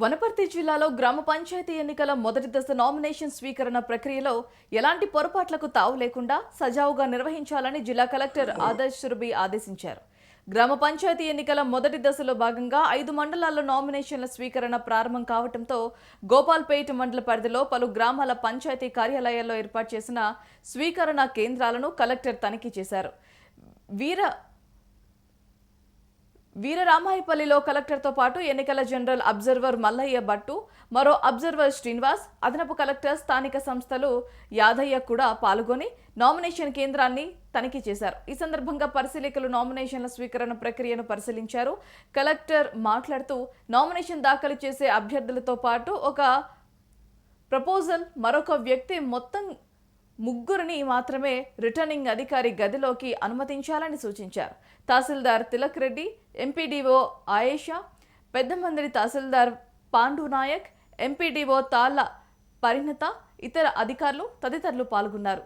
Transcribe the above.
వనపర్తి జిల్లాలో గ్రామ పంచాయతీ ఎన్నికల మొదటి దశ నామినేషన్ స్వీకరణ ప్రక్రియలో ఎలాంటి పొరపాట్లకు తావు లేకుండా సజావుగా నిర్వహించాలని జిల్లా కలెక్టర్ ఆదర్శ్ సురభి ఆదేశించారు. గ్రామ పంచాయతీ ఎన్నికల మొదటి దశలో భాగంగా 5 మండలాల్లో నామినేషన్ల స్వీకరణ ప్రారంభం కావడంతో గోపాల్పేట్ మండల పరిధిలో పలు గ్రామాల పంచాయతీ కార్యాలయాల్లో ఏర్పాటు చేసిన స్వీకరణ కేంద్రాలను కలెక్టర్ తనిఖీ చేశారు. వీరరామాయపల్లిలో కలెక్టర్తో పాటు ఎన్నికల జనరల్ అబ్జర్వర్ మల్లయ్య భట్టు, మరో అబ్జర్వర్ శ్రీనివాస్, అదనపు కలెక్టర్, స్థానిక సంస్థలు యాదయ్య కూడా పాల్గొని నామినేషన్ కేంద్రాన్ని తనిఖీ చేశారు. ఈ సందర్భంగా పరిశీలకులు నామినేషన్ల స్వీకరణ ప్రక్రియను పరిశీలించారు. కలెక్టర్ మాట్లాడుతూ నామినేషన్ దాఖలు చేసే అభ్యర్థులతో పాటు ఒక ప్రపోజల్ మరొక వ్యక్తి మొత్తం ముగ్గురిని మాత్రమే రిటర్నింగ్ అధికారి గదిలోకి అనుమతించాలని సూచించారు. తహసీల్దార్ తిలక్ రెడ్డి, ఎంపీడీఓ ఆయేషా, పెద్దమందిరి తహసీల్దార్ పాండు నాయక్, ఎంపీడీఓ తాళ్ల పరిణత, ఇతర అధికారులు తదితరులు పాల్గొన్నారు.